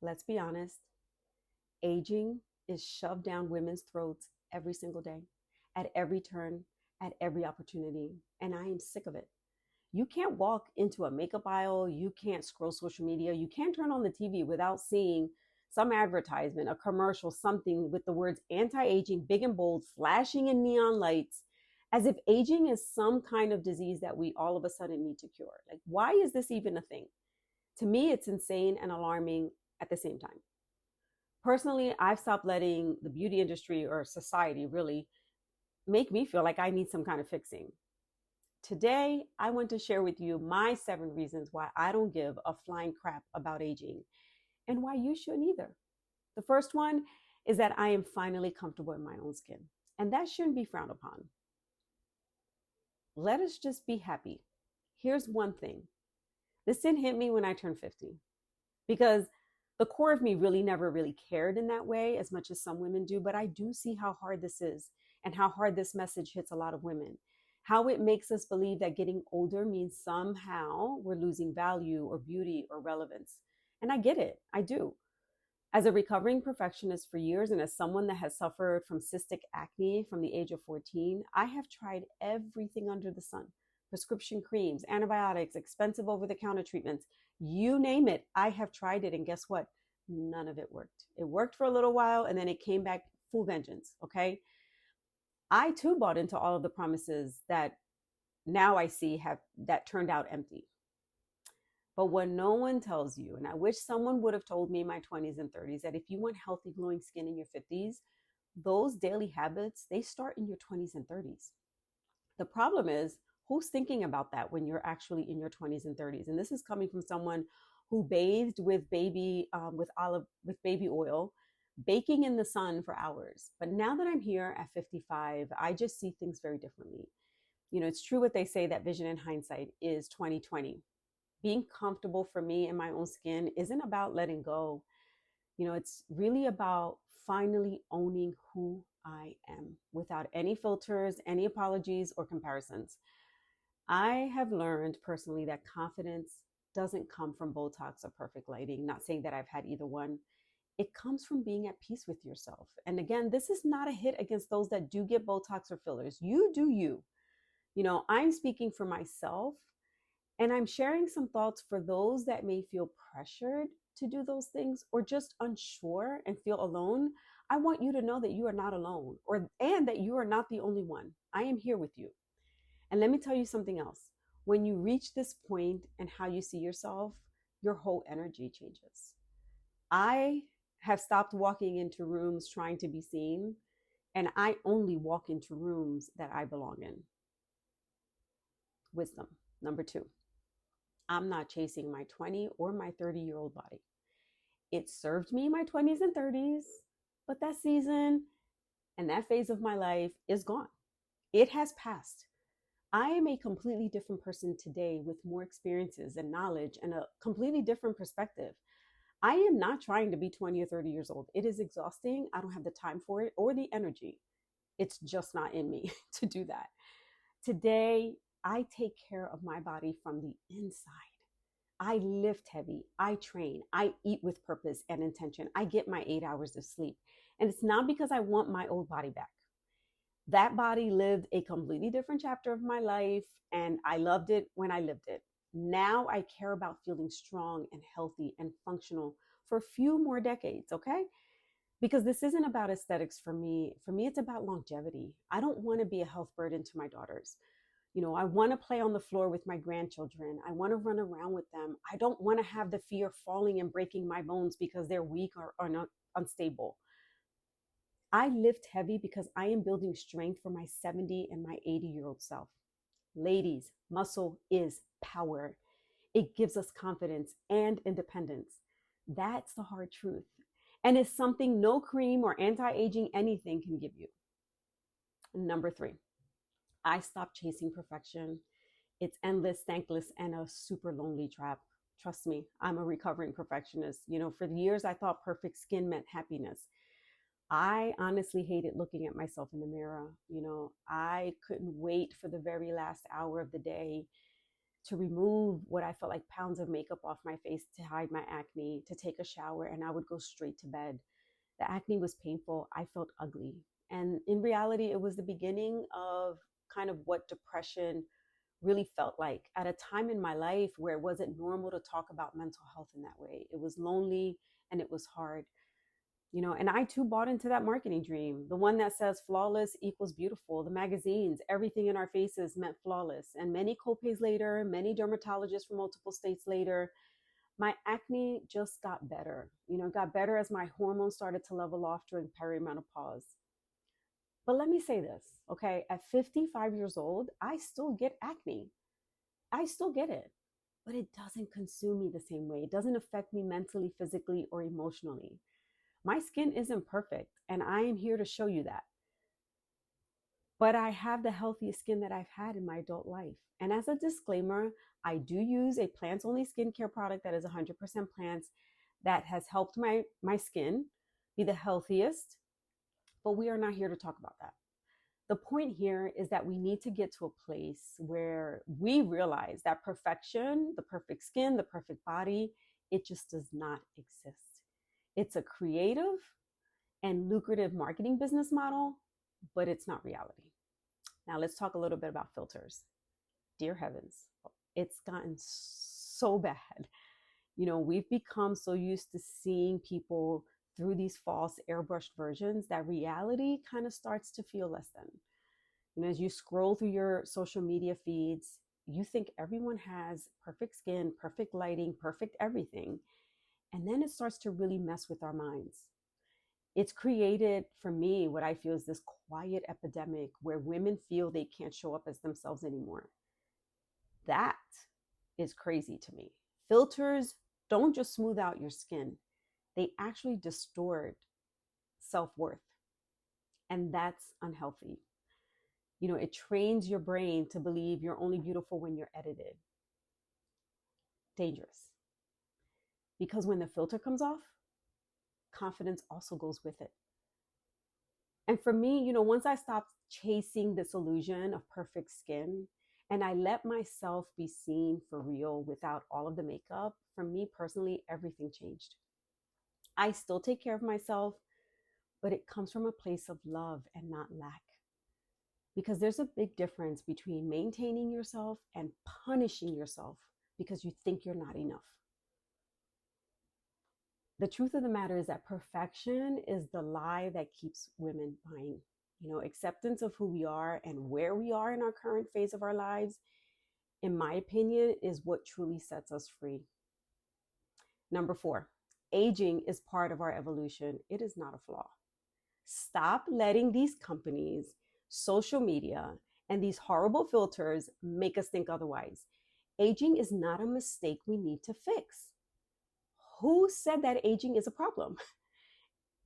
Let's be honest, aging is shoved down women's throats every single day, at every turn, at every opportunity. And I am sick of it. You can't walk into a makeup aisle, you can't scroll social media, you can't turn on the TV without seeing some advertisement, a commercial, something with the words anti aging, big and bold, flashing in neon lights, as if aging is some kind of disease that we all of a sudden need to cure. Like, why is this even a thing? To me, it's insane and alarming at the same time. Personally, I've stopped letting the beauty industry or society really make me feel like I need some kind of fixing. Today, I want to share with you my 7 reasons why I don't give a flying crap about aging and why you shouldn't either. The first one is that I am finally comfortable in my own skin, and that shouldn't be frowned upon. Let us just be happy. Here's one thing. This didn't hit me when I turned 50 because the core of me really never really cared in that way as much as some women do, but I do see how hard this is and how hard this message hits a lot of women. How it makes us believe that getting older means somehow we're losing value or beauty or relevance. And I get it, I do. As a recovering perfectionist for years and as someone that has suffered from cystic acne from the age of 14, I have tried everything under the sun. Prescription creams, antibiotics, expensive over-the-counter treatments, you name it, I have tried it. And guess what? None of it worked. It worked for a little while and then it came back full vengeance, okay? I too bought into all of the promises that now I see have that turned out empty. But what no one tells you, and I wish someone would have told me in my 20s and 30s, that if you want healthy, glowing skin in your 50s, those daily habits, they start in your 20s and 30s. The problem is, who's thinking about that when you're actually in your 20s and 30s? And this is coming from someone who bathed with baby oil, baking in the sun for hours. But now that I'm here at 55, I just see things very differently. You know, it's true what they say that vision in hindsight is 2020. Being comfortable for me in my own skin isn't about letting go. You know, it's really about finally owning who I am without any filters, any apologies or comparisons. I have learned personally that confidence doesn't come from Botox or perfect lighting. Not saying that I've had either one. It comes from being at peace with yourself. And again, this is not a hit against those that do get Botox or fillers. You do you. You know, I'm speaking for myself and I'm sharing some thoughts for those that may feel pressured to do those things or just unsure and feel alone. I want you to know that you are not alone and that you are not the only one. I am here with you. And let me tell you something else. When you reach this point and how you see yourself, your whole energy changes. I have stopped walking into rooms trying to be seen, and I only walk into rooms that I belong in. Wisdom. Number 2, I'm not chasing my 20 or my 30-year-old body. It served me my 20s and 30s, but that season and that phase of my life is gone. It has passed. I am a completely different person today with more experiences and knowledge and a completely different perspective. I am not trying to be 20 or 30 years old. It is exhausting. I don't have the time for it or the energy. It's just not in me to do that. Today, I take care of my body from the inside. I lift heavy. I train. I eat with purpose and intention. I get my 8 hours of sleep. And it's not because I want my old body back. That body lived a completely different chapter of my life, and I loved it when I lived it. Now I care about feeling strong and healthy and functional for a few more decades, okay? Because this isn't about aesthetics for me. For me, it's about longevity. I don't want to be a health burden to my daughters. You know, I want to play on the floor with my grandchildren. I want to run around with them. I don't want to have the fear of falling and breaking my bones because they're weak or not unstable. I lift heavy because I am building strength for my 70 and my 80-year-old self. Ladies, muscle is power. It gives us confidence and independence. That's the hard truth. And it's something no cream or anti-aging anything can give you. Number 3, I stopped chasing perfection. It's endless, thankless, and a super lonely trap. Trust me, I'm a recovering perfectionist. You know, for years I thought perfect skin meant happiness. I honestly hated looking at myself in the mirror. You know, I couldn't wait for the very last hour of the day to remove what I felt like pounds of makeup off my face to hide my acne, to take a shower, and I would go straight to bed. The acne was painful. I felt ugly. And in reality, it was the beginning of kind of what depression really felt like at a time in my life where it wasn't normal to talk about mental health in that way. It was lonely and it was hard. And I too bought into that marketing dream, the one that says flawless equals beautiful. The magazines, everything in our faces meant flawless. And many copays later, many dermatologists from multiple states later, my acne just got better. It got better as my hormones started to level off during perimenopause. But let me say this, okay? At 55 years old, I still get acne. I still get it, but it doesn't consume me the same way. It doesn't affect me mentally, physically, or emotionally. My skin isn't perfect, and I am here to show you that. But I have the healthiest skin that I've had in my adult life. And as a disclaimer, I do use a plants-only skincare product that is 100% plants that has helped my skin be the healthiest, but we are not here to talk about that. The point here is that we need to get to a place where we realize that perfection, the perfect skin, the perfect body, it just does not exist. It's a creative and lucrative marketing business model, but it's not reality. Now let's talk a little bit about filters. Dear heavens, it's gotten so bad. We've become so used to seeing people through these false airbrushed versions that reality kind of starts to feel less than. As you scroll through your social media feeds, you think everyone has perfect skin, perfect lighting, perfect everything. And then it starts to really mess with our minds. It's created, for me, what I feel is this quiet epidemic where women feel they can't show up as themselves anymore. That is crazy to me. Filters don't just smooth out your skin. They actually distort self-worth. And that's unhealthy. It trains your brain to believe you're only beautiful when you're edited. Dangerous. Because when the filter comes off, confidence also goes with it. And for me, once I stopped chasing this illusion of perfect skin and I let myself be seen for real without all of the makeup, for me personally, everything changed. I still take care of myself, but it comes from a place of love and not lack. Because there's a big difference between maintaining yourself and punishing yourself because you think you're not enough. The truth of the matter is that perfection is the lie that keeps women buying. Acceptance of who we are and where we are in our current phase of our lives, in my opinion, is what truly sets us free. Number 4, aging is part of our evolution. It is not a flaw. Stop letting these companies, social media, and these horrible filters make us think otherwise. Aging is not a mistake we need to fix. Who said that aging is a problem?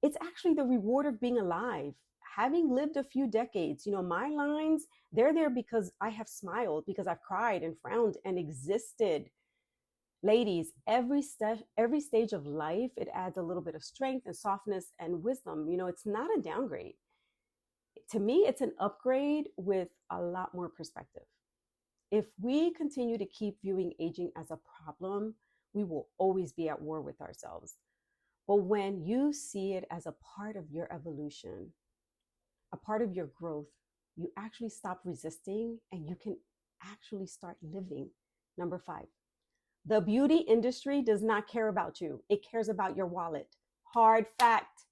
It's actually the reward of being alive. Having lived a few decades, my lines, they're there because I have smiled, because I've cried and frowned and existed. Ladies, every stage of life, it adds a little bit of strength and softness and wisdom. It's not a downgrade. To me, it's an upgrade with a lot more perspective. If we continue to keep viewing aging as a problem, we will always be at war with ourselves. But when you see it as a part of your evolution, a part of your growth, you actually stop resisting and you can actually start living. Number 5, the beauty industry does not care about you. It cares about your wallet. Hard fact.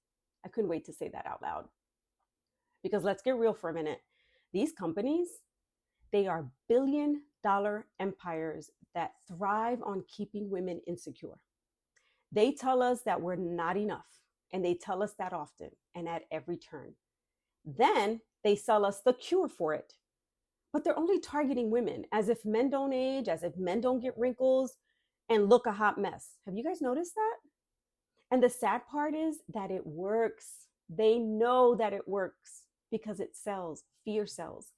I couldn't wait to say that out loud. Because let's get real for a minute. These companies, they are billion-dollar empires that thrive on keeping women insecure. They tell us that we're not enough, and they tell us that often and at every turn. Then they sell us the cure for it. But they're only targeting women, as if men don't age, as if men don't get wrinkles and look a hot mess. Have you guys noticed that? And the sad part is that it works. They know that it works because it sells. Fear sells.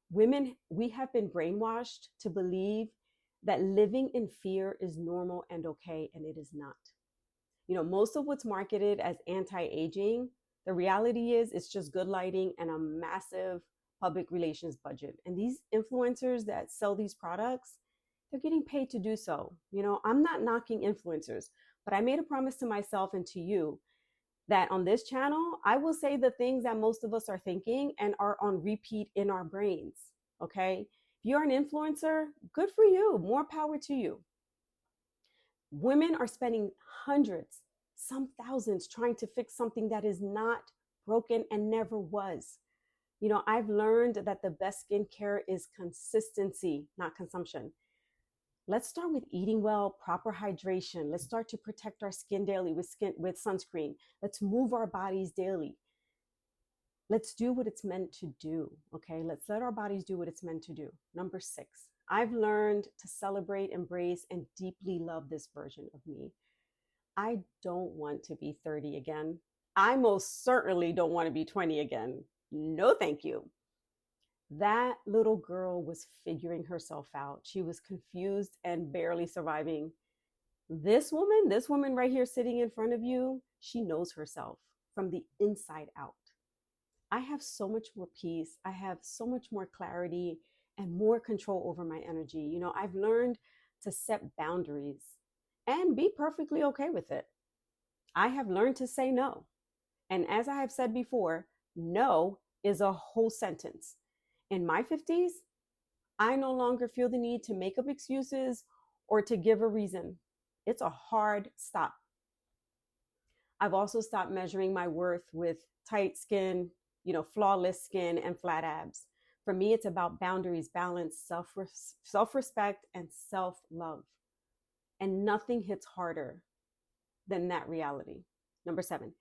Women, we have been brainwashed to believe that living in fear is normal and okay, and it is not. Most of what's marketed as anti-aging, the reality is it's just good lighting and a massive public relations budget. And these influencers that sell these products, They're getting paid to do so. I'm not knocking influencers, but I made a promise to myself and to you that on this channel, I will say the things that most of us are thinking and are on repeat in our brains. Okay. If you're an influencer, good for you. More power to you. Women are spending hundreds, some thousands, trying to fix something that is not broken and never was. I've learned that the best skincare is consistency, not consumption. Let's start with eating well, proper hydration. Let's start to protect our skin daily with sunscreen. Let's move our bodies daily. Let's do what it's meant to do, okay? Let's let our bodies do what it's meant to do. Number 6, I've learned to celebrate, embrace, and deeply love this version of me. I don't want to be 30 again. I most certainly don't want to be 20 again. No, thank you. That little girl was figuring herself out. She was confused and barely surviving. This woman right here sitting in front of you, she knows herself from the inside out. I have so much more peace. I have so much more clarity and more control over my energy. I've learned to set boundaries and be perfectly okay with it. I have learned to say no. And as I have said before, no is a whole sentence. In my 50s, I no longer feel the need to make up excuses or to give a reason. It's a hard stop. I've also stopped measuring my worth with tight skin, flawless skin and flat abs. For me, it's about boundaries, balance, self-respect, and self-love. And nothing hits harder than that reality. Number 7,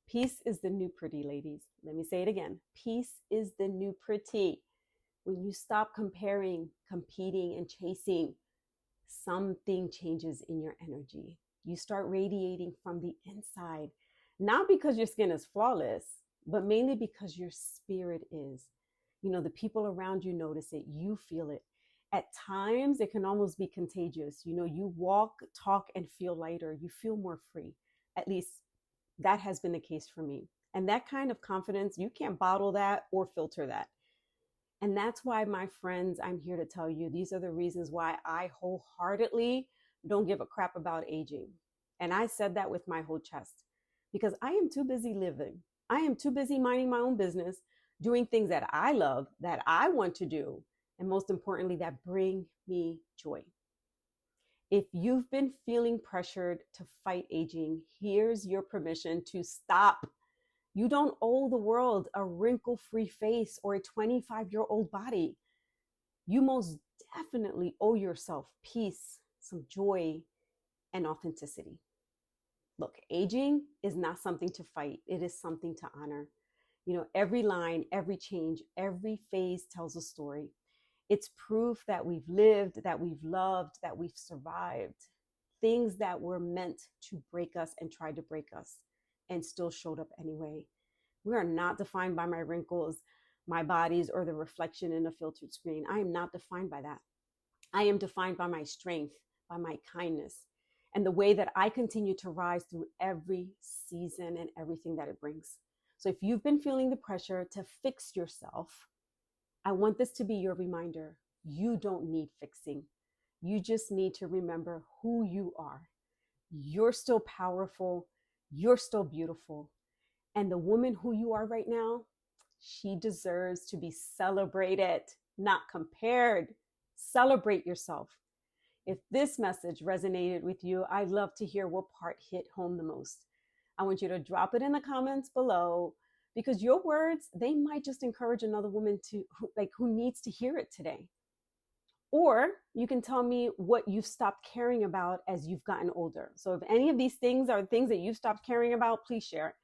peace is the new pretty, ladies. Let me say it again. Peace is the new pretty. When you stop comparing, competing, and chasing, something changes in your energy. You start radiating from the inside, not because your skin is flawless, but mainly because your spirit is. The people around you notice it, you feel it. At times, it can almost be contagious. You walk, talk, and feel lighter. You feel more free. At least that has been the case for me. And that kind of confidence, you can't bottle that or filter that. And that's why, my friends, I'm here to tell you, these are the reasons why I wholeheartedly don't give a crap about aging. And I said that with my whole chest, because I am too busy living. I am too busy minding my own business, doing things that I love, that I want to do, and most importantly, that bring me joy. If you've been feeling pressured to fight aging, here's your permission to stop. You don't owe the world a wrinkle-free face or a 25-year-old body. You most definitely owe yourself peace, some joy, and authenticity. Look, aging is not something to fight. It is something to honor. Every line, every change, every phase tells a story. It's proof that we've lived, that we've loved, that we've survived. Things that were meant to break us and tried to break us and still showed up anyway. We are not defined by my wrinkles, my bodies, or the reflection in a filtered screen. I am not defined by that. I am defined by my strength, by my kindness, and the way that I continue to rise through every season and everything that it brings. So if you've been feeling the pressure to fix yourself, I want this to be your reminder. You don't need fixing. You just need to remember who you are. You're still powerful. You're still beautiful. And the woman who you are right now, she deserves to be celebrated, not compared. Celebrate yourself. If this message resonated with you, I'd love to hear what part hit home the most. I want you to drop it in the comments below, because your words, they might just encourage another woman who needs to hear it today. Or you can tell me what you've stopped caring about as you've gotten older. So if any of these things are things that you've stopped caring about, please share it.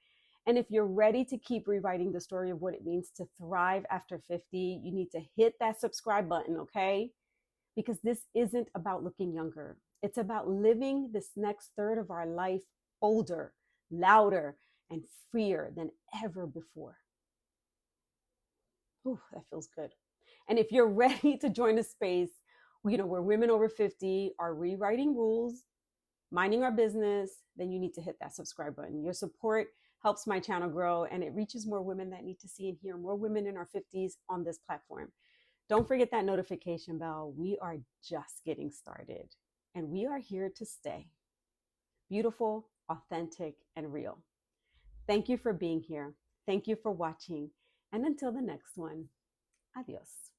And if you're ready to keep rewriting the story of what it means to thrive after 50, you need to hit that subscribe button, okay? Because this isn't about looking younger. It's about living this next third of our life older, louder, and freer than ever before. Ooh, that feels good. And if you're ready to join a space, where women over 50 are rewriting rules, minding our business, then you need to hit that subscribe button. Your support helps my channel grow, and it reaches more women that need to see and hear more women in our 50s on this platform. Don't forget that notification bell. We are just getting started, and we are here to stay. Beautiful, authentic, and real. Thank you for being here. Thank you for watching. And until the next one, adios.